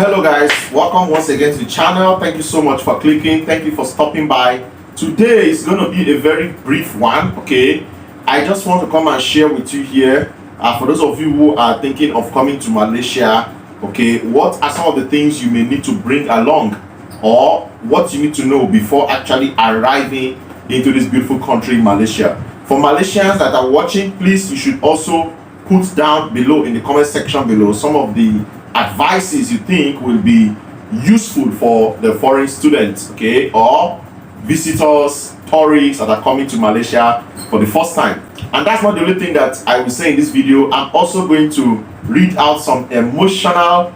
Hello guys, welcome once again to the channel. Thank you so much for clicking. Thank you for stopping by. Today is going to be a very brief one. Okay, I just want to come and share with you here, for those of you who are thinking of coming to Malaysia, okay, what are some of the things you may need to bring along, or what you need to know before actually arriving into this beautiful country, Malaysia. For Malaysians that are watching, please, you should also put down below in the comment section below some of the advices you think will be useful for the foreign students, okay, or visitors, tourists that are coming to Malaysia for the first time. And that's not the only thing that I will say in this video. I'm also going to read out some emotional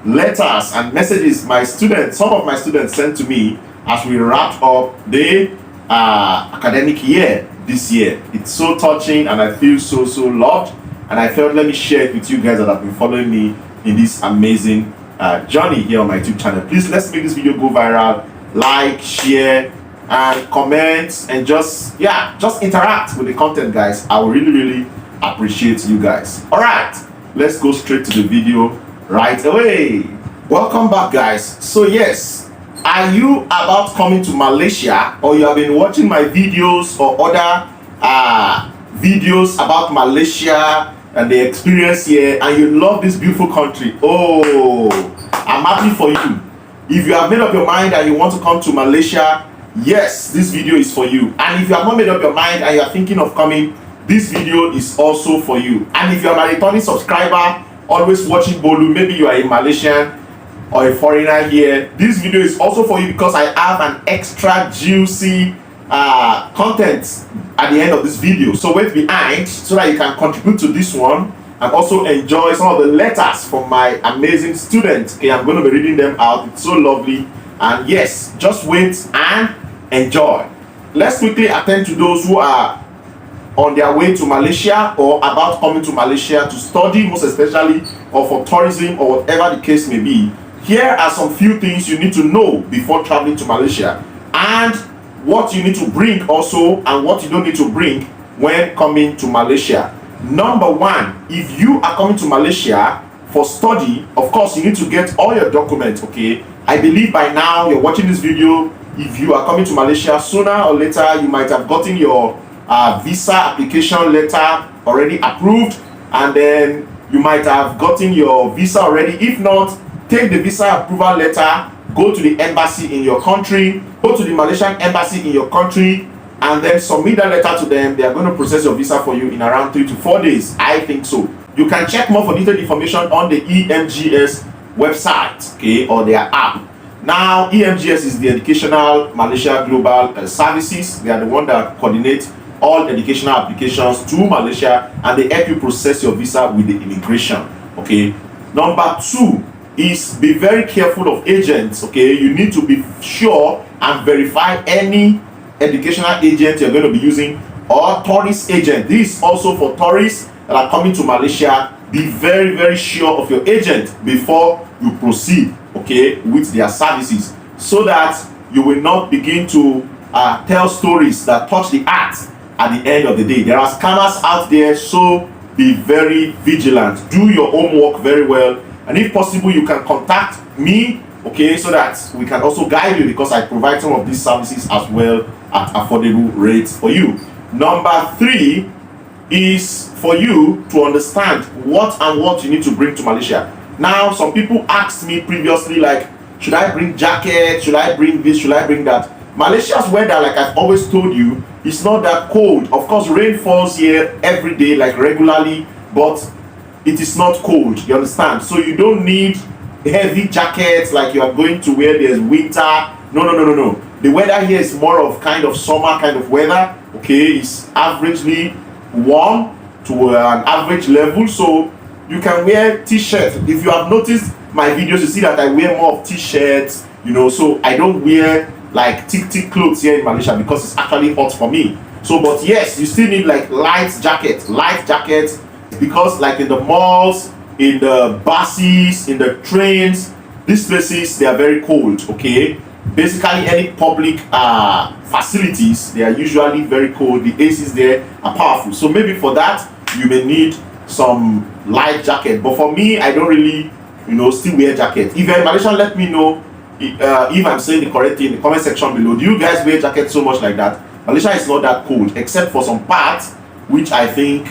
letters and messages some of my students sent to me as we wrapped up the academic year this year. It's so touching and I feel so loved, and I felt let me share it with you guys that have been following me in this amazing journey here on my YouTube channel. Please, let's make this video go viral. Like, share, and comment, and just interact with the content, guys. I will really appreciate you guys. All right, let's go straight to the video right away. Welcome back, guys. So yes, are you about coming to Malaysia, or you have been watching my videos or other videos about Malaysia and the experience here, and you love this beautiful country? Oh, I'm happy for you. If you have made up your mind and you want to come to Malaysia, yes, this video is for you. And if you have not made up your mind and you are thinking of coming, this video is also for you. And if you are a returning subscriber, always watching Bolu, maybe you are a Malaysian or a foreigner here, this video is also for you, because I have an extra juicy content at the end of this video. So wait behind so that you can contribute to this one and also enjoy some of the letters from my amazing students. Okay, I'm going to be reading them out. It's so lovely. And yes, just wait and enjoy. Let's quickly attend to those who are on their way to Malaysia or about coming to Malaysia to study, most especially, or for tourism, or whatever the case may be. Here are some few things you need to know before traveling to Malaysia, and what you need to bring also, and what you don't need to bring when coming to Malaysia. Number one, if you are coming to Malaysia for study, of course you need to get all your documents. Okay, I believe by now you're watching this video. If you are coming to Malaysia, sooner or later you might have gotten your visa application letter already approved, and then you might have gotten your visa already. If not, take the visa approval letter, go to the embassy in your country, go to the Malaysian embassy in your country, and then submit that letter to them. They are going to process your visa for you in around 3 to 4 days. I think so. You can check more for detailed information on the EMGS website, okay, or their app. Now, EMGS is the Educational Malaysia Global Services. They are the one that coordinate all educational applications to Malaysia, and they help you process your visa with the immigration. Okay. Number two is be very careful of agents. Okay, you need to be sure and verify any educational agent you're going to be using, or tourist agent. This is also for tourists that are coming to Malaysia. Be very sure of your agent before you proceed, okay, with their services, so that you will not begin to tell stories that touch the heart at the end of the day. There are scammers out there, so be very vigilant. Do your homework very well, and if possible you can contact me, okay, so that we can also guide you, because I provide some of these services as well at affordable rates for you. Number three is for you to understand what you need to bring to Malaysia. Now, some people asked me previously, like, should I bring jacket, should I bring this, should I bring that? Malaysia's weather, like I've always told you, it's not that cold. Of course, rain falls here every day, like regularly, but it is not cold, you understand? So you don't need heavy jackets like you are going to wear there's winter. No. The weather here is more of kind of summer kind of weather. Okay, it's averagely warm to an average level, so you can wear t-shirts. If you have noticed my videos, you see that I wear more of t-shirts, you know, so I don't wear like thick clothes here in Malaysia, because it's actually hot for me. So, but yes, you still need like light jackets, because like in the malls, in the buses, in the trains, these places, they are very cold. Okay, basically any public facilities, they are usually very cold. The ACs there are powerful, so maybe for that you may need some light jacket. But for me, I don't really still wear jacket. If you're in Malaysia, let me know if I'm saying the correct thing in the comment section below. Do you guys wear jacket so much like that? Malaysia is not that cold, except for some parts which I think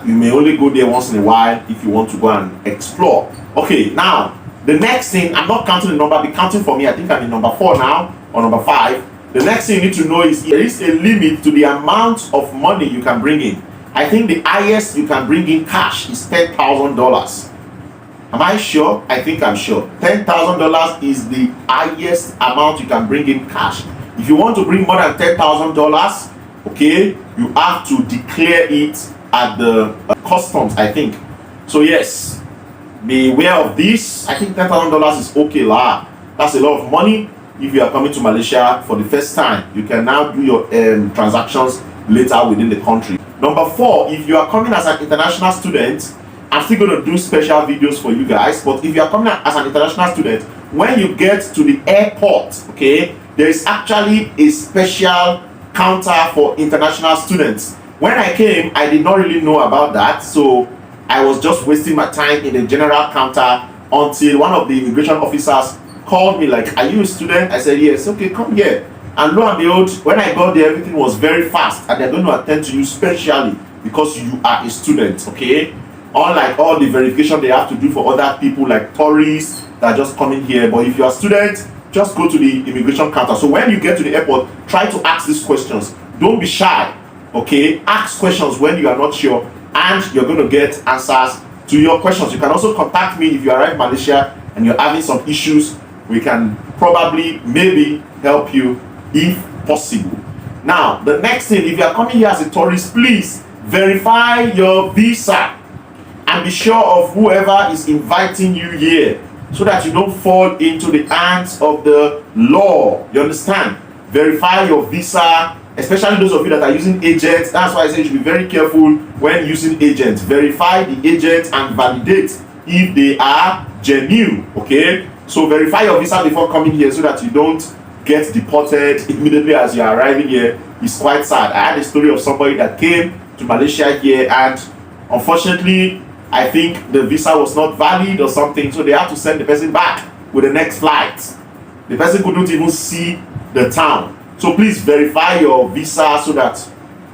you may only go there once in a while if you want to go and explore. Okay, now the next thing, I'm not counting the number, be counting for me. I think I'm in number 4 now, or number 5. The next thing you need to know is there is a limit to the amount of money you can bring in. I think the highest you can bring in cash is $10,000. Am I sure? I think I'm sure. $10,000 is the highest amount you can bring in cash. If you want to bring more than $10,000, okay, you have to declare it at the customs, I think. So yes, be aware of this. I think $10,000 is okay lah. That's a lot of money. If you are coming to Malaysia for the first time, you can now do your transactions later within the country. Number 4, if you are coming as an international student, I'm still going to do special videos for you guys, but if you are coming as an international student, when you get to the airport, okay, there is actually a special counter for international students. When I came, I did not really know about that, so I was just wasting my time in the general counter until one of the immigration officers called me like, "Are you a student?" I said, "Yes." "Okay, come here." And lo and behold, when I got there, everything was very fast, and they're going to attend to you specially because you are a student, okay? Unlike all the verification they have to do for other people like tourists that are just coming here. But if you are a student, just go to the immigration counter. So when you get to the airport, try to ask these questions. Don't be shy, okay? Ask questions when you are not sure, and you're going to get answers to your questions. You can also contact me if you arrive in Malaysia and you're having some issues. We can probably, maybe help you if possible. Now, the next thing, if you are coming here as a tourist, please verify your visa and be sure of whoever is inviting you here so that you don't fall into the hands of the law. You understand? Verify your visa, especially those of you that are using agents. That's why I say you should be very careful when using agents. Verify the agents and validate if they are genuine, okay? So verify your visa before coming here so that you don't get deported immediately as you are arriving here. It's quite sad. I had a story of somebody that came to Malaysia here, and unfortunately, I think the visa was not valid or something, so they had to send the person back with the next flight. The person couldn't even see the town. So please verify your visa so that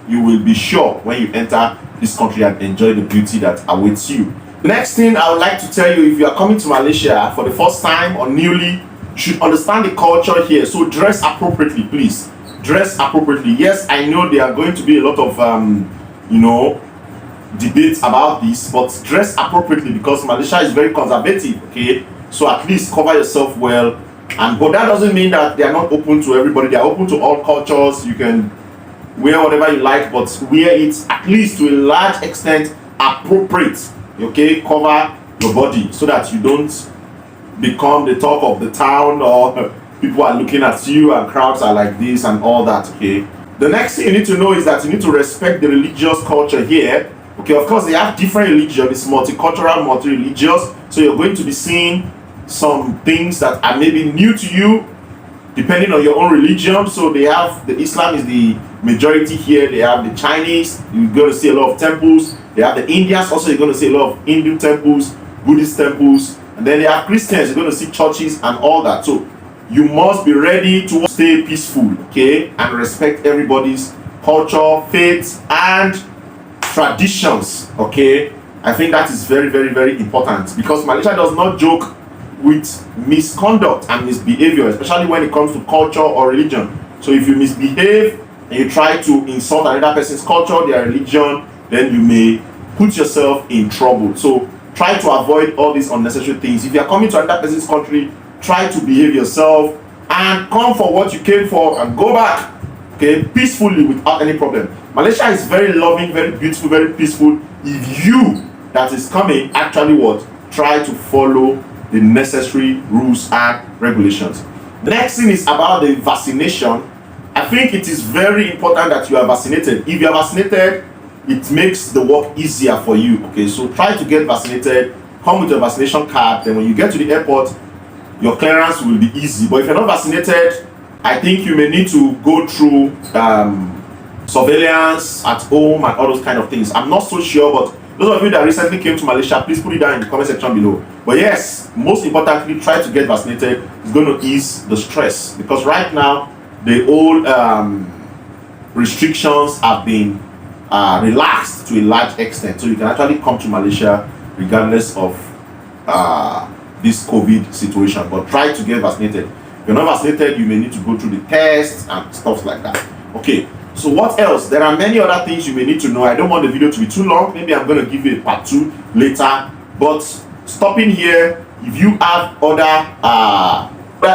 you will be sure when you enter this country and enjoy the beauty that awaits you. The next thing I would like to tell you, if you are coming to Malaysia for the first time or newly, you should understand the culture here. So dress appropriately, please. Dress appropriately. Yes, I know there are going to be a lot of debates about this, but dress appropriately because Malaysia is very conservative, okay? So at least cover yourself well. But that doesn't mean that they are not open to everybody. They are open to all cultures. You can wear whatever you like, but wear it at least to a large extent appropriate, okay? Cover your body so that you don't become the talk of the town, or people are looking at you and crowds are like this and all that, okay? The next thing you need to know is that you need to respect the religious culture here. Okay, of course, they have different religions. It's multicultural, multi-religious. So you're going to be seeing some things that are maybe new to you, depending on your own religion. So they have, the Islam is the majority here. They have the Chinese. You're going to see a lot of temples. They have the Indians. Also, you're going to see a lot of Hindu temples, Buddhist temples. And then they have Christians. You're going to see churches and all that. So you must be ready to stay peaceful, okay? And respect everybody's culture, faith, and traditions, okay? I think that is very, very, very important because Malaysia does not joke with misconduct and misbehavior, especially when it comes to culture or religion. So if you misbehave and you try to insult another person's culture, their religion, then you may put yourself in trouble. So try to avoid all these unnecessary things. If you are coming to another person's country, try to behave yourself and come for what you came for and go back, okay, peacefully without any problem. Malaysia is very loving, very beautiful, very peaceful. If you that is coming actually try to follow the necessary rules and regulations. The next thing is about the vaccination. I think it is very important that you are vaccinated. If you are vaccinated, it makes the work easier for you, okay? So try to get vaccinated, come with your vaccination card, then when you get to the airport, your clearance will be easy. But if you're not vaccinated, I think you may need to go through surveillance at home and all those kind of things. I'm not so sure, but Those of you that recently came to Malaysia, please put it down in the comment section below. But yes, most importantly, try to get vaccinated. It's going to ease the stress, because right now the old restrictions have been relaxed to a large extent, so you can actually come to Malaysia regardless of this COVID situation. But try to get vaccinated. If you're not vaccinated, you may need to go through the tests and stuff like that. Okay, so what else? There are many other things you may need to know. I don't want the video to be too long. Maybe I'm going to give you a part 2 later. But stopping here, if you have other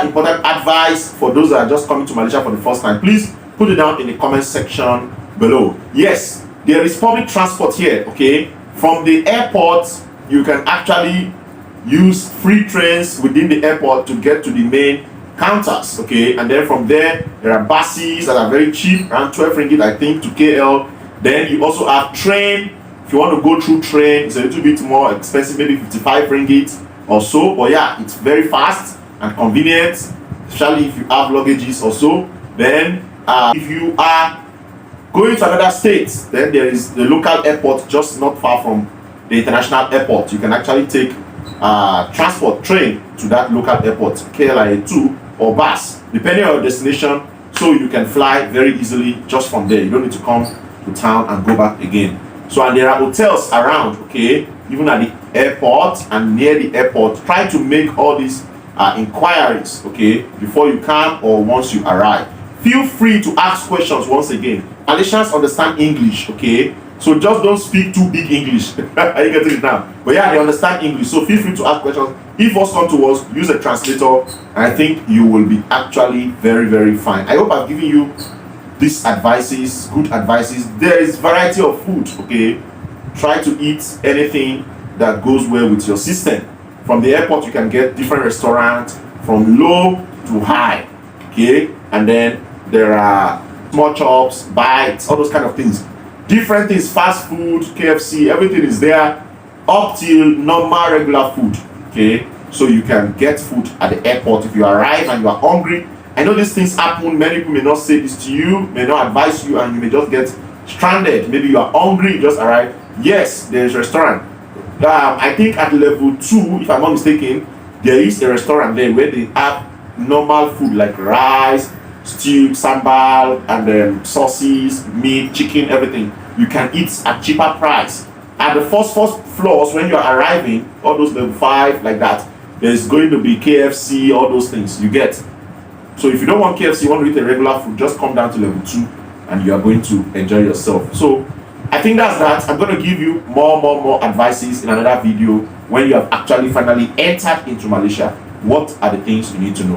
important advice for those that are just coming to Malaysia for the first time, please put it down in the comment section below. Yes, there is public transport here. Okay, from the airport you can actually use free trains within the airport to get to the main counters. Okay, and then from there are buses that are very cheap, around 12 ringgit I think to KL. Then you also have train. If you want to go through train, it's a little bit more expensive, maybe 55 ringgit or so, but yeah, it's very fast and convenient, especially if you have luggages or so. Then if you are going to another state, then there is the local airport just not far from the international airport. You can actually take transport train to that local airport, KLIA 2 or bus, depending on your destination, so you can fly very easily just from there. You don't need to come to town and go back again. So, and there are hotels around, okay, even at the airport and near the airport. Try to make all these inquiries, okay, before you come or once you arrive. Feel free to ask questions. Once again, Malaysians understand English, okay, so just don't speak too big English. Are you getting it now? But yeah, they understand English, so feel free to ask questions. If what's come to us, use a translator, and I think you will be actually very, very fine. I hope I've given you these advices, good advices. There is variety of food, okay. Try to eat anything that goes well with your system. From the airport you can get different restaurants from low to high, okay, and then there are small chops, bites, all those kind of things, different things, fast food, KFC, everything is there, up till normal regular food, okay. So you can get food at the airport if you arrive and you are hungry. I know these things happen. Many people may not say this to you, may not advise you, and you may just get stranded. Maybe you are hungry, you just arrive. Yes, there is a restaurant. I think at level 2, if I'm not mistaken, there is a restaurant there where they have normal food like rice, stew, sambal, and then sauces, meat, chicken, everything. You can eat at cheaper price. At the first floors, when you are arriving, all those level 5 like that, there's going to be KFC, all those things you get. So if you don't want KFC, you want to eat a regular food, just come down to level 2 and you are going to enjoy yourself. So I think that's that. I'm going to give you more advices in another video when you have actually finally entered into Malaysia. What are the things you need to know?